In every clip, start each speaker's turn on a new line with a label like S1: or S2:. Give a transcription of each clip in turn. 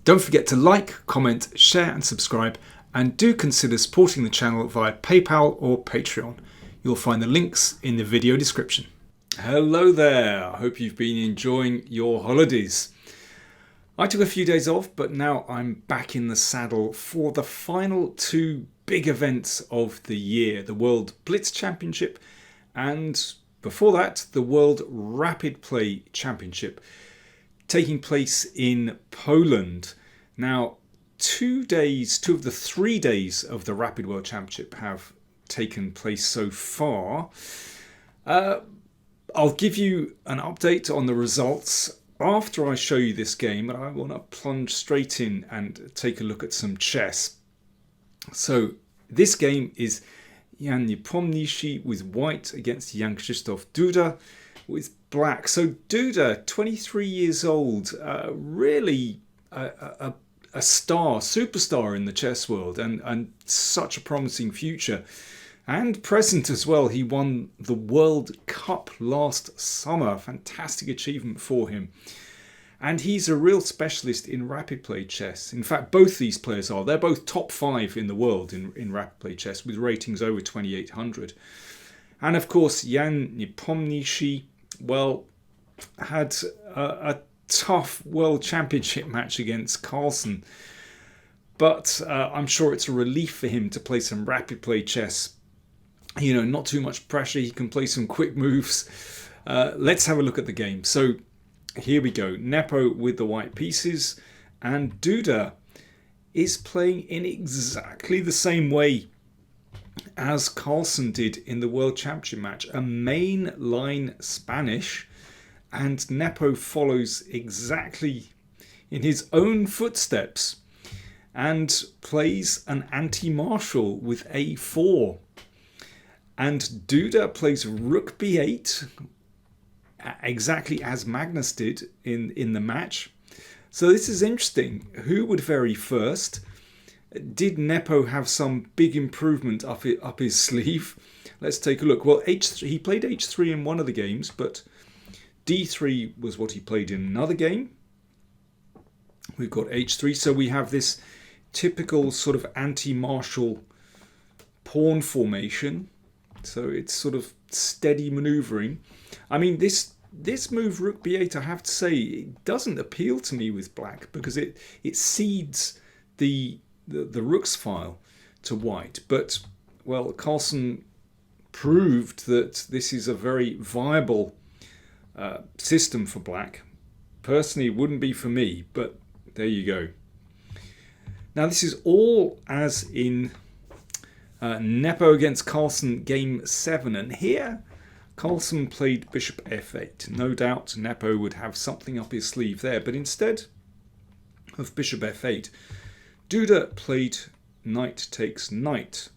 S1: Don't forget to like, comment, share and subscribe, and do consider supporting the channel via PayPal or Patreon. You'll find the links in the video description. Hello there, I hope you've been enjoying your holidays. I took a few days off, but now I'm back in the saddle for the final two big events of the year, the World Blitz Championship and before that the World Rapid Play Championship, taking place in Poland. Now, 2 days, 2 of the 3 days of the Rapid World Championship have taken place so far. I'll give you an update on the results after I show you this game, but I want to plunge straight in and take a look at some chess. So this game is Nepomniachtchi with white against Jan-Krzysztof Duda with black. So Duda, 23 years old, really a superstar in the chess world, and such a promising future and present as well. He won the World Cup last summer, fantastic achievement for him. And he's a real specialist in rapid play chess. In fact, both these players are. They're both top 5 in the world in rapid play chess with ratings over 2800. And of course, Jan Nepomniachtchi, well, had a tough World Championship match against Carlsen. But I'm sure it's a relief for him to play some rapid play chess. You know, not too much pressure. He can play some quick moves. Let's have a look at the game. So here we go. Nepo with the white pieces, and Duda is playing in exactly the same way as Carlsen did in the World Championship match. A main line Spanish, and Nepo follows exactly in his own footsteps and plays an anti-martial with a4. And Duda plays rook b8, exactly as Magnus did in the match. So this is interesting. Who would vary first? Did Nepo have some big improvement up his sleeve? Let's take a look. Well, he played h3 in one of the games, but d3 was what he played in another game. We've got h3, so we have this typical sort of anti-martial pawn formation. So it's sort of steady manoeuvring. I mean, this move rook b8, I have to say, it doesn't appeal to me with black, because it cedes the rook's file to white. But, well, Carlsen proved that this is a very viable system for black. Personally, it wouldn't be for me, but there you go. Now, this is all as in Nepo against Carlsen game 7, and here Carlsen played bishop f8. No doubt Nepo would have something up his sleeve there, but instead of bishop f8, Duda played knight takes knight.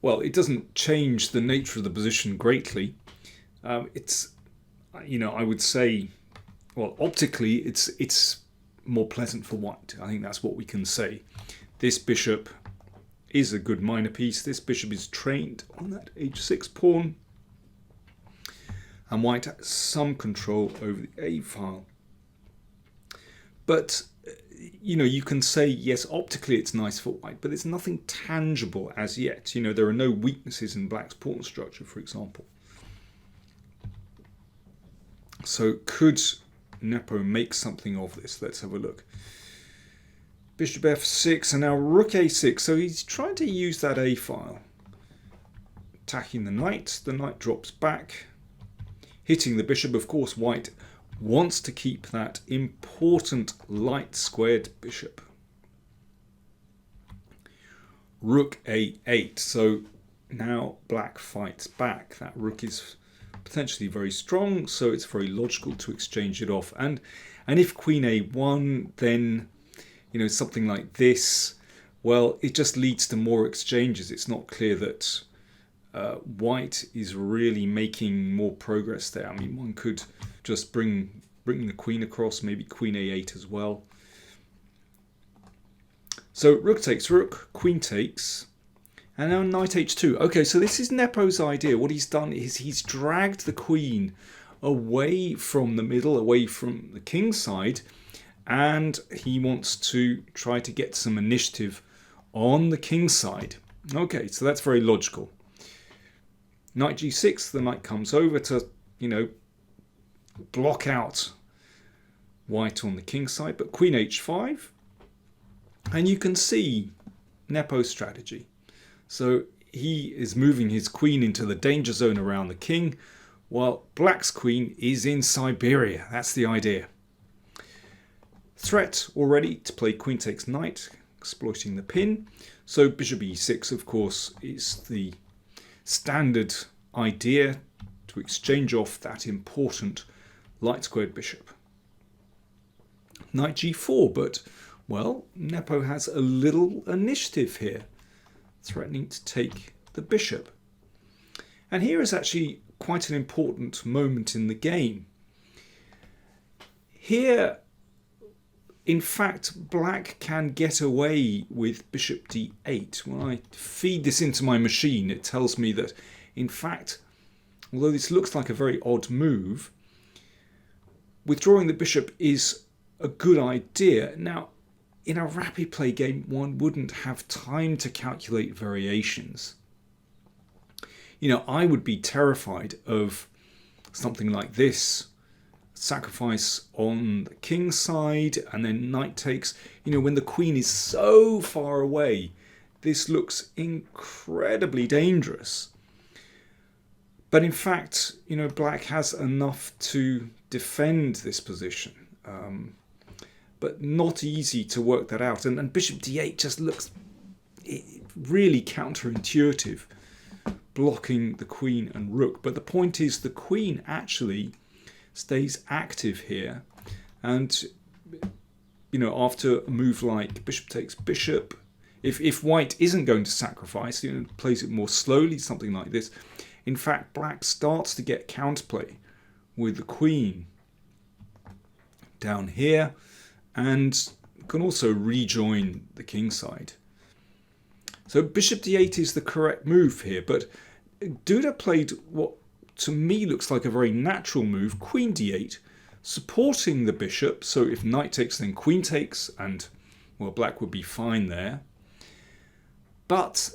S1: Well, it doesn't change the nature of the position greatly. It's, you know, I would say, well, optically it's more pleasant for white. I think that's what we can say. This bishop is a good minor piece. This bishop is trained on that h6 pawn, and white has some control over the a file. But you know, you can say yes, optically it's nice for white, but it's nothing tangible as yet. You know, there are no weaknesses in black's pawn structure, for example. So could Nepo make something of this? Let's have a look. Bishop f6, and now rook a6. So he's trying to use that a file. Attacking the knight drops back, hitting the bishop. Of course, white wants to keep that important light squared bishop. Rook a8. So now black fights back. That rook is potentially very strong, so it's very logical to exchange it off. And if queen a1, then, you know, something like this, well, it just leads to more exchanges. It's not clear that white is really making more progress there. I mean, one could just bring the queen across, maybe queen a8 as well. So rook takes rook, queen takes, and now knight h2. Okay, so this is Nepo's idea. What he's done is he's dragged the queen away from the middle, away from the king's side, and he wants to try to get some initiative on the king's side. Okay, so that's very logical. Knight g6, the knight comes over to, block out white on the king's side, but queen h5, and you can see Nepo's strategy. So he is moving his queen into the danger zone around the king, while black's queen is in Siberia. That's the idea. Threat already to play queen takes knight, exploiting the pin. So bishop e6, of course, is the standard idea to exchange off that important light squared bishop. Knight g4, but, well, Nepo has a little initiative here, threatening to take the bishop. And here is actually quite an important moment in the game. Here, in fact, black can get away with bishop d8. When I feed this into my machine, it tells me that, in fact, although this looks like a very odd move, withdrawing the bishop is a good idea. Now, in a rapid play game, one wouldn't have time to calculate variations. I would be terrified of something like this. Sacrifice on the king's side, and then knight takes. When the queen is so far away, this looks incredibly dangerous. But in fact, black has enough to defend this position. But not easy to work that out. And bishop d8 just looks really counterintuitive, blocking the queen and rook. But the point is, the queen actually stays active here. And, after a move like bishop takes bishop, if white isn't going to sacrifice, plays it more slowly, something like this. In fact, black starts to get counterplay with the queen down here, and can also rejoin the king side. So bishop d8 is the correct move here, but Duda played what to me looks like a very natural move, queen d8, supporting the bishop. So if knight takes, then queen takes, and, well, black would be fine there. But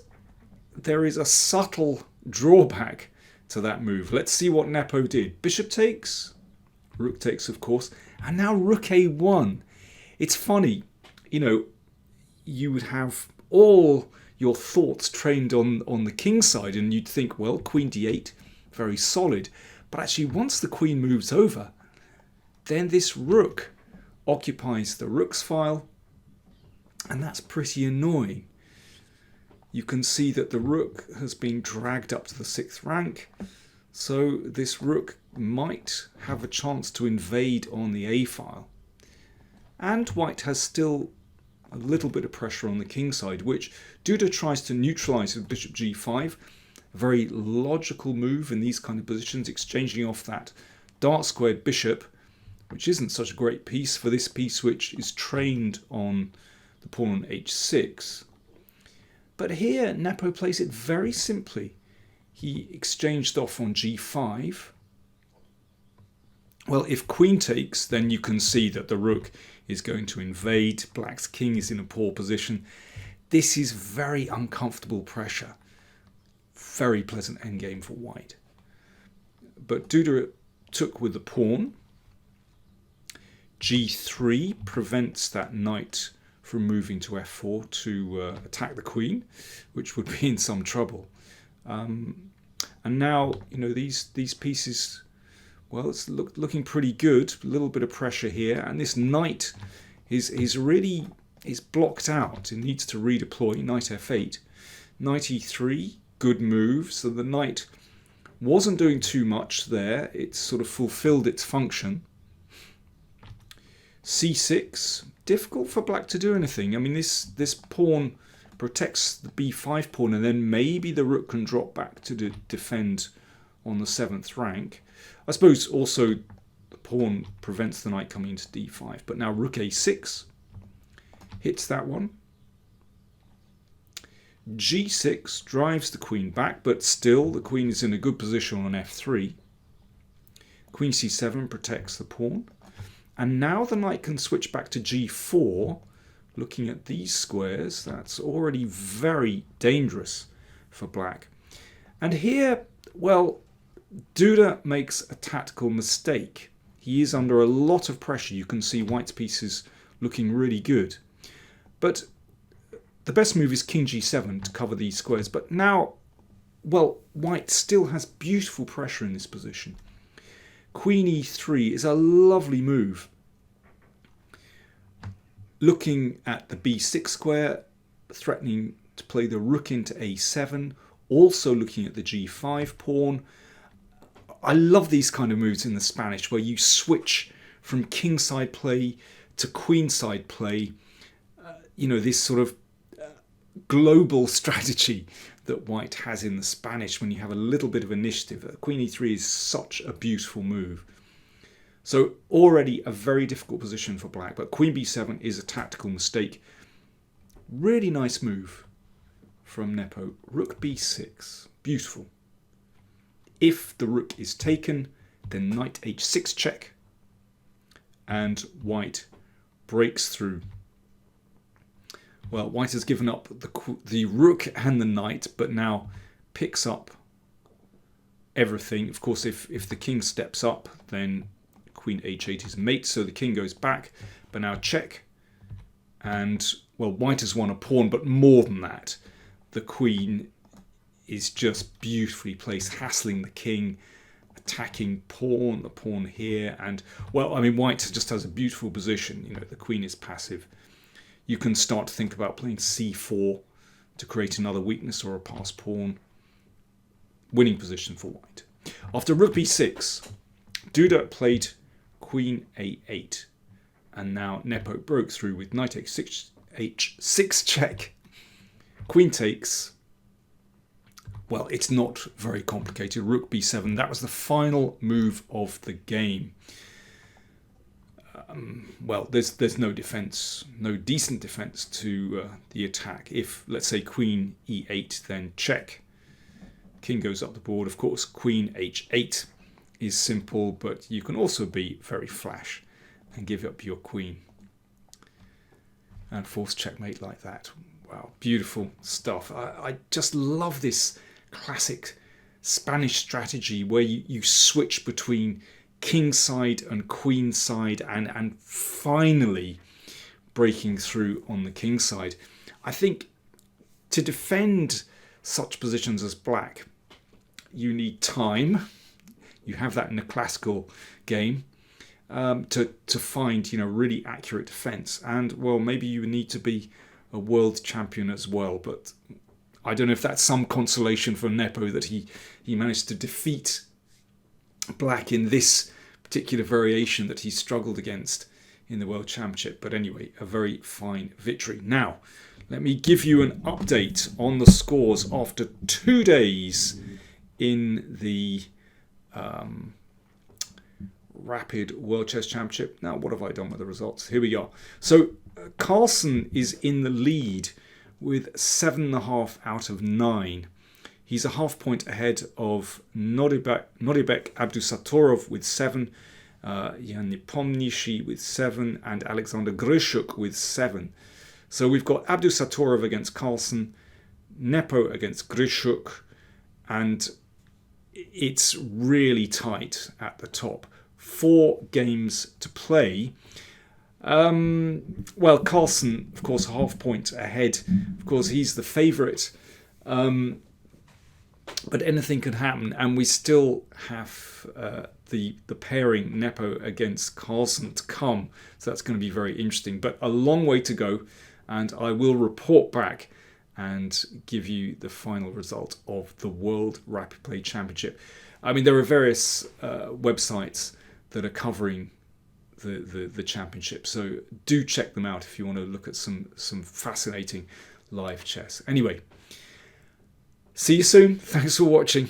S1: there is a subtle drawback to that move. Let's see what Nepo did. Bishop takes, rook takes, of course, and now rook a1. It's funny, you would have all your thoughts trained on the king side, and you'd think, well, queen d8, very solid. But actually, once the queen moves over, then this rook occupies the rook's file, and that's pretty annoying. You can see that the rook has been dragged up to the 6th rank, so this rook might have a chance to invade on the a file. And white has still a little bit of pressure on the king side, which Duda tries to neutralize with bishop g5. A very logical move in these kind of positions, exchanging off that dark squared bishop, which isn't such a great piece for this piece which is trained on the pawn on h6. But here Nepo plays it very simply. He exchanged off on g5. Well, if queen takes, then you can see that the rook is going to invade. Black's king is in a poor position. This is very uncomfortable pressure. Very pleasant endgame for white. But Duda took with the pawn. g3 prevents that knight from moving to f4 to attack the queen, which would be in some trouble. And now, these pieces, well, it's looking pretty good. A little bit of pressure here, and this knight is blocked out. It needs to redeploy. Knight f8, knight e3, good move. So the knight wasn't doing too much there. It sort of fulfilled its function. c6, difficult for black to do anything. I mean, this pawn protects the b5 pawn, and then maybe the rook can drop back to defend on the 7th rank. I suppose also the pawn prevents the knight coming into d5. But now rook a6 hits that one. g6 drives the queen back, but still the queen is in a good position on f3. Queen c7 protects the pawn. And now the knight can switch back to g4. Looking at these squares, that's already very dangerous for black. And here, well, Duda makes a tactical mistake. He is under a lot of pressure. You can see white's pieces looking really good. But the best move is king g7 to cover these squares. But now, well, white still has beautiful pressure in this position. Queen e3 is a lovely move. Looking at the b6 square, threatening to play the rook into a7, also looking at the g5 pawn. I love these kind of moves in the Spanish where you switch from kingside play to queenside play. You know, this sort of global strategy that white has in the Spanish when you have a little bit of initiative. Queen e3 is such a beautiful move. So already a very difficult position for black, but queen b7 is a tactical mistake. Really nice move from Nepo. Rook b6, beautiful. If the rook is taken, then knight h6 check, and white breaks through. Well, white has given up the rook and the knight, but now picks up everything. Of course, if the king steps up, then queen h8 is mate, so the king goes back, but now check. And, well, white has won a pawn, but more than that, the queen is just beautifully placed, hassling the king, attacking the pawn here. And, well, I mean, white just has a beautiful position. You know, the queen is passive. You can start to think about playing c4 to create another weakness or a passed pawn. Winning position for white. After rook b6, Duda played queen a8. And now Nepo broke through with knight h6 check. Queen takes. Well, it's not very complicated. Rook b7. That was the final move of the game. Well, there's no defense, no decent defense to the attack. If, let's say, queen e8, then check. King goes up the board. Of course, queen h8 is simple, but you can also be very flash and give up your queen and force checkmate like that. Wow, beautiful stuff. I just love this classic Spanish strategy where you switch between king side and queen side and finally breaking through on the king side. I think to defend such positions as black, you need time. You have that in a classical game to find, you know, really accurate defense. And, well, maybe you need to be a world champion as well. But I don't know if that's some consolation for Nepo that he managed to defeat black in this particular variation that he struggled against in the World Championship. But anyway, a very fine victory. Now, let me give you an update on the scores after 2 days in the Rapid World Chess Championship. Now, what have I done with the results? Here we are. So, Carlsen is in the lead with 7.5 out of 9. He's a half point ahead of Noribek Abdusatorov with 7, Jan Nepomniachtchi with 7, and Alexander Grishuk with 7. So we've got Abdusatorov against Carlsen, Nepo against Grishuk, and it's really tight at the top. 4 games to play. Well, Carlsen, of course, a half point ahead. Of course, he's the favourite. But anything can happen, and we still have the pairing Nepo against Carlsen to come. So that's going to be very interesting. But a long way to go, and I will report back and give you the final result of the World Rapid Play Championship. I mean, there are various websites that are covering the championship, so do check them out if you want to look at some fascinating live chess. Anyway, see you soon. Thanks for watching.